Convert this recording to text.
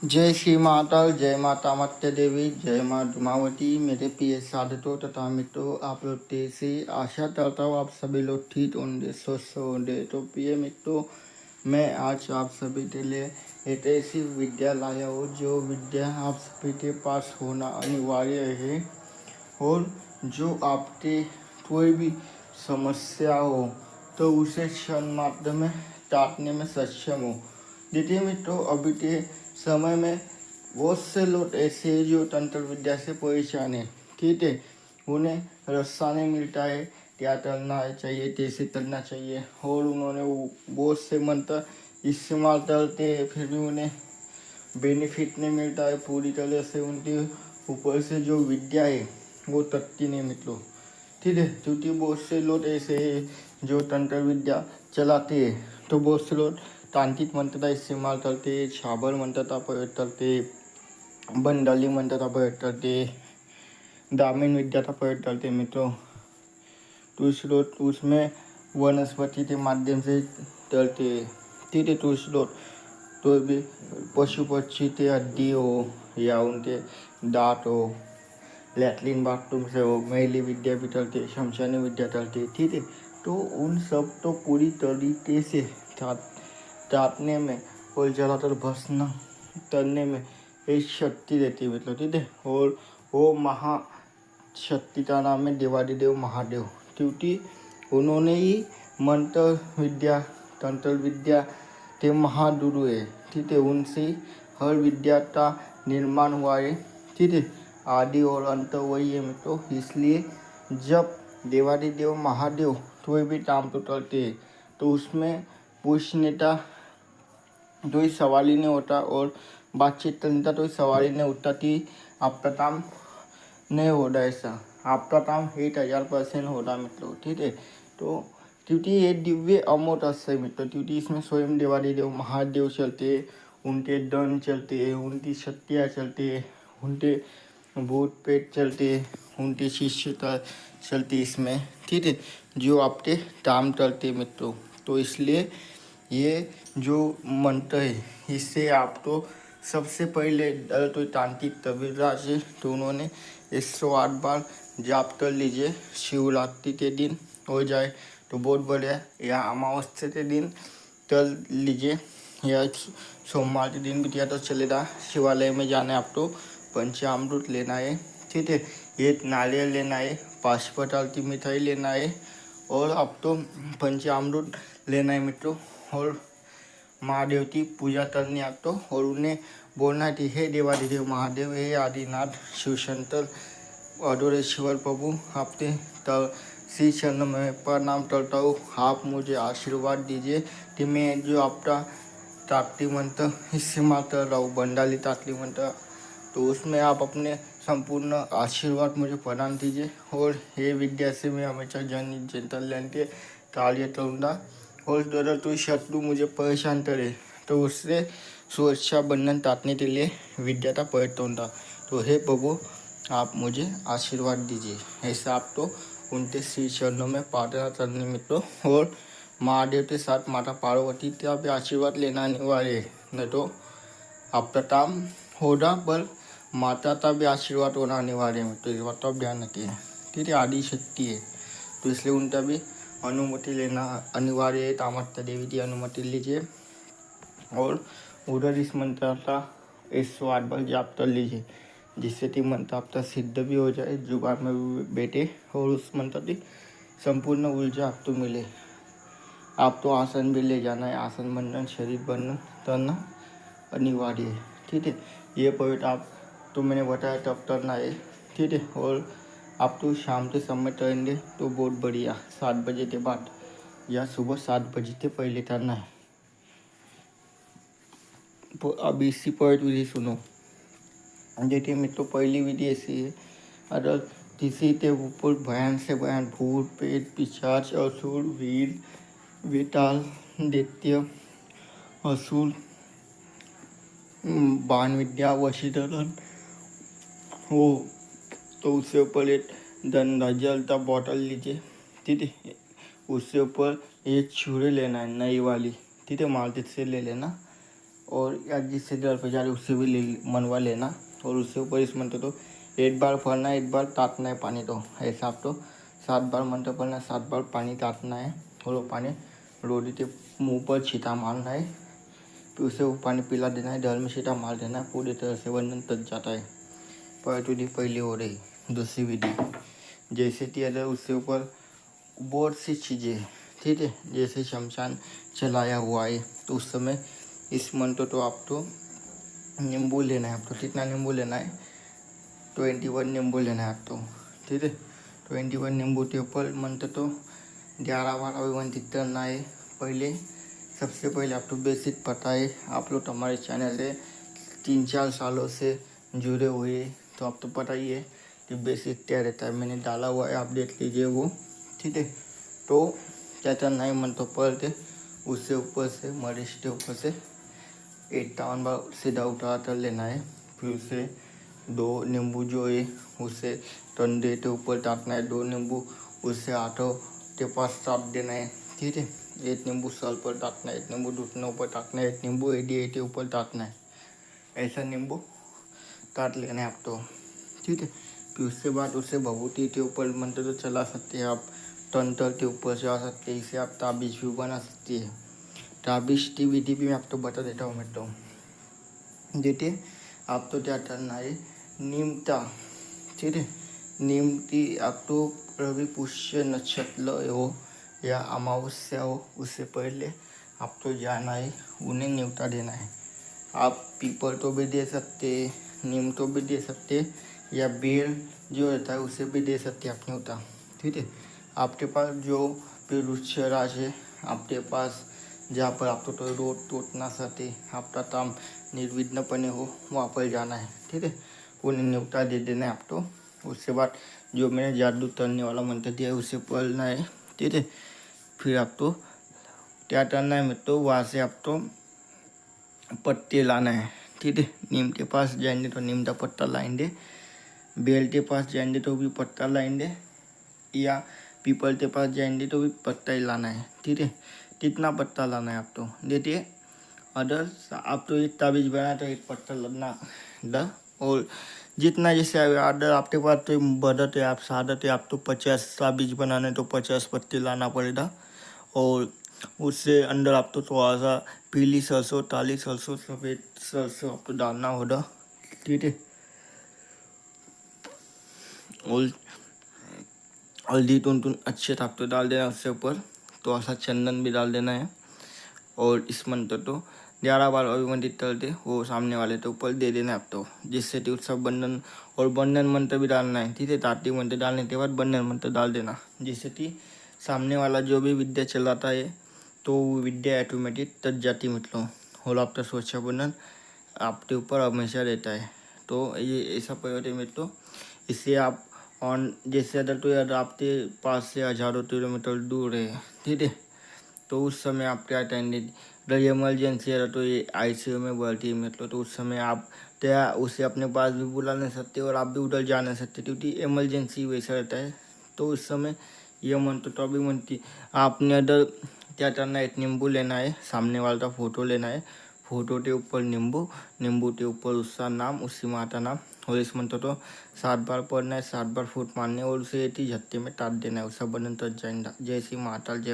जय श्री माता, जय माता मत्स्य देवी, जय माँ दुमावती। मेरे प्रिय साधकों तथा मित्रों, आप लोग से आशा करता हूँ आप सभी लोग ठीक होंगे, स्वस्थ होंगे। तो प्रिय मित्रों, मैं आज आप सभी के लिए एक ऐसी विद्या लाया हूँ जो विद्या आप सभी के पास होना अनिवार्य है और जो आपके कोई भी समस्या हो तो उसे क्षण मात्र में काटने में सक्षम हो। देखिए मित्रों, अभी के समय में बहुत से लोग ऐसे हैं जो तंत्र विद्या से परेशान है। ठीक है, उन्हें रास्ता नहीं मिलता है, क्या करना चाहिए, कैसे करना चाहिए, और उन्होंने वो बहुत से मंत्र इस्तेमाल करते हैं, फिर भी उन्हें बेनिफिट नहीं मिलता है पूरी तरह से। उनके ऊपर से जो विद्या है वो तकती नहीं मित्रों। ठीक है, क्योंकि बहुत से लोग ऐसे हैं जो तंत्र विद्या चलाते हैं, तो बहुत से लोग तांत्रिक मंत्र का इस्तेमाल करते, छाबर मंत्र का प्रयोग करते, बंडाली मंत्र का प्रयोग करते, दामिन विद्या का प्रयोग करते मित्रों। तो इस लोग उसमें वनस्पति के माध्यम से करते। ठीक है, तो इस लोग तो भी पशु पक्षी के हड्डी हो या उनके दांत हो, लैट्रिन बाथरूम से हो, मेली विद्या भी चलती, शमशानी विद्या चलती। ठीक है, तो उन सब तो पूरी तरीके से काटने में और ज़्यादातर भस्म करने में एक शक्ति रहती है मतलब। ठीक है, और वो महाशक्ति का नाम है देवादिदेव महादेव, क्योंकि उन्होंने ही मंत्र विद्या तंत्र विद्या के महागुरु है। ठीक है, उनसे हर विद्या का निर्माण हुआ है। ठीक है, आदि और अंत वही है मित्रों। इसलिए जब देवादिदेव महादेव कोई भी काम तो करते हैं तो उसमें पूछने का कोई सवाल ही नहीं होता और बातचीत करने का कोई सवाल ही नहीं उठता कि आपका काम नहीं हो रहा, ऐसा आपका काम 1000% हो रहा मित्रों। ठीक है, तो क्योंकि ये दिव्य अमोट अस्त्र है मित्रों, क्योंकि इसमें स्वयं देवादिदेव महादेव चलते हैं, उनके दंड चलते हैं, उनकी शक्तियाँ चलती है, उनके भूत पेट चलते, उनकी शिष्यता चलती इसमें। ठीक है, जो आपके काम करते मित्रों। तो इसलिए ये जो मंत्र है इससे आपको सबसे पहले तो तांत्रिक तबीरा से तो उन्होंने 108 बार जाप कर लीजिए। शिवरात्रि के दिन हो जाए तो बहुत बढ़िया, या अमावस्या के दिन कर लीजिए, या सोमवार के दिन भी किया तो चलेगा। शिवालय में जाना है आपको, पंचामृत लेना है। ठीक है, एक नारियल लेना है, 5 प्रकार की मिठाई लेना है और अब तो पंचामृत लेना है मित्रों, और महादेव की पूजा करनी है आपको, और उन्हें बोलना है हे देवादिदेव महादेव, हे आदिनाथ शिव शंकर अडोरेश्वर प्रभु, आपके श्री चरण में प्रणाम करता हूँ। आप मुझे आशीर्वाद दीजिए कि मैं जो आपका ताप्ती मंत्र इस्तेमाल कर रहा हूँ, बंडाली ताप्ती मंत्र, तो उसमें आप अपने संपूर्ण आशीर्वाद मुझे प्रदान कीजिए। और ये विद्या से मैं हमेशा जन कल्याण के कार्य करूँगा, और अगर कोई शत्रु मुझे परेशान करे तो उससे सुरक्षा बंधन काटने के लिए विद्या का प्रयोग करूँगा। तो हे प्रभु, आप मुझे आशीर्वाद दीजिए। ऐसा आप तो उनके श्री चरणों में प्रार्थना करने मित्रों, और महादेव के साथ माता पार्वती का भी आशीर्वाद लेना अनिवार्य है, नहीं तो आपका काम होगा, पर माता का भी आशीर्वाद होना अनिवार्य है मित्रों, इस बात का ध्यान रखिए। ठीक है, आदि शक्ति है तो इसलिए उनका भी अनुमति लेना अनिवार्य है। कामाख्या देवी की अनुमति लीजिए और उधर इस मंत्र का 108 बार जाप कर लीजिए, जिससे कि मंत्र आपका सिद्ध भी हो जाए, जुबान में भी बैठे और उस मंत्र की संपूर्ण ऊर्जा आपको मिले। आप तो आसन भी ले जाना है, आसन बंधन शरीर बंधन करना अनिवार्य है। ठीक है, ये पॉइंट आप तो मैंने बताया तब करना है। ठीक है, और आप तो शाम के समय करेंगे तो बहुत बढ़िया, 7 बजे के बाद या सुबह 7 बजे से पहले करना है। तो अब इसी पॉइंट विधि सुनो। देखिए मित्रों, पहली विधि ऐसी है, अगर किसी के ऊपर भयान से भयान भूत पेट पिशाच असुर वीर वेताल दैत्य असुर बाण विद्या वशीकरण हो, तो उससे ऊपर एक जल का बॉटल लीजिए। ठीक है, उससे ऊपर एक छुरी लेना है नई वाली। ठीक है, मार्केट से ले लेना, और या जिससे दर पे जा रहे उससे भी मनवा लेना। और उससे ऊपर इस मंत्र तो 8 बार पढ़ना है, 1 बार तातना है पानी। तो ऐसा आप तो 7 बार मंत्र पढ़ना है, 7 बार पानी तातना है और वो पानी रोटी के मुँह पर छींटा मारना है। फिर उसे वो पानी पिला देना है, दर में छींटा मार देना है, पूरी तरह से बंधन तक जाता है। पर विधि पहली हो रही। दूसरी विधि जैसे कि अगर उससे ऊपर बहुत सी चीज़ें, ठीक है, जैसे शमशान चलाया हुआ है तो उस समय इस मंत्र तो आप तो नींबू लेना है। आप तो कितना नींबू लेना है? 21 नींबू लेना है आप तो, ठीक है। 21 नींबू के ऊपर मंत्र तो 11 बार अभिमंत्रित करना है। पहले सबसे पहले आप तो बेसिक पता है, आप लोग हमारे चैनल से 3-4 सालों से जुड़े हुए, तो आप तो पता ही है कि बेसिक क्या रहता है। मैंने डाला हुआ है, आप देख लीजिए वो, ठीक है। तो क्या करना है, मंत्र पढ़ के उससे ऊपर से मरीज के ऊपर से 51 बार सीधा उठा कर लेना है। फिर उसे 2 नींबू जो है उसे टंडे के ऊपर डालना है। 2 नींबू उससे आठों के पास साथ देना है, ठीक है। 1 नींबू सर पर डालना है, 1 नींबू घुटनों ऊपर डालना है, 1 नींबू एडी के ऊपर डालना है। ऐसा नींबू काट लेना है आप तो, ठीक है। फिर उसके बाद उसे भभूति के ऊपर मंत्र तो चला सकते हैं आप, तंत्र के ऊपर से आ सकते हैं। इसे आप ताबीज भी बना सकती है। ताबीज की विधि भी मैं आपको बता देता हूँ। मैं तो देखिए, आप तो क्या करना है, नीमता, ठीक है, नीम की आप तो रवि पुष्य नक्षत्र हो या अमावस्या हो, उससे पहले आप तो जाना है, उन्हें न्योता देना है। आप पीपल तो भी दे सकते, नीम तो भी दे सकते, या बेल जो रहता है उसे भी दे सकते आप न्योता, ठीक है। आपके पास जो भी वृक्षराज है आपके पास, जहाँ पर आप तो रोड टूट ना सकते, आपका काम निर्विघ्नपणे हो, वहाँ पर जाना है, ठीक है। उन्हें न्योता दे देना है आप तो। उसके बाद जो मैंने जादू करने वाला मंत्र दिया है उसे पढ़ना है, ठीक है। फिर आप तो क्या करना है, तो वहाँ से आप तो पत्ते लाना है, ठीक है। नीम के पास जाएंगे तो नीम का पत्ता लाएंगे, बेल के पास जाएंगे तो भी पत्ता लाएंगे, या पीपल के पास जाएंगे तो भी पत्ता ही लाना है, ठीक है। कितना पत्ता लाना है आप तो देखिए, अदर आप तो एक ताबीज बना तो एक पत्ता लगना द, और जितना जैसे अदर आपके पास तो बदत है, आप सादत है, आप तो 50 ताबीज बनाने तो 50 पत्ते लाना पड़ेगा। और उससे अंदर आप तो थोड़ा सा पीली सरसों, काली सरसों, सफ़ेद सरसों आपको डालना होगा, ठीक है। और हल्दी टून अच्छे से आपको डाल देना, उससे ऊपर थोड़ा सा चंदन भी डाल देना है। और इस मंत्र तो 11 बार अभिमंत्रित कर दे, वो सामने वाले तो ऊपर दे देना आप तो, जिससे कि उत्सव बंधन और बंधन मंत्र भी डालना है, ठीक है। ताती मंत्र डालने के बाद बंधन मंत्र डाल देना, जिससे कि सामने वाला जो भी विद्या चलाता है तो विद्या ऑटोमेटिक तज जाती, मतलब। और आपका सुरक्षा बंधन आपके ऊपर हमेशा रहता है। तो ये ऐसा प्रयोग है मित्रों। इससे आप ऑन जैसे अदर तो यार आपके पास से हज़ारों किलोमीटर दूर है, ठीक है, तो उस समय आप क्या करेंगे, अगर इमरजेंसी है तो ये ICU में भर्ती है मतलब, तो उस समय आप क्या उसे अपने पास भी बुला नहीं सकते और आप भी उधर जा नहीं सकते, क्योंकि इमरजेंसी वैसा रहता है। तो उस समय यह मंत्र तो अभी मंत्री आपने अदर क्या करना है, एक नींबू लेना है, सामने वाले का फोटो लेना है, फोटो के ऊपर नींबू, नींबू के ऊपर उसका नाम, उसी माता नाम, और इस मंत्र तो 7 बार पढ़ना है, 7 बार फूट मारने और उसे एक ही झट्टे में काट देना है, उसका बंधन तज जाएगा। जय श्री महाकाल, जय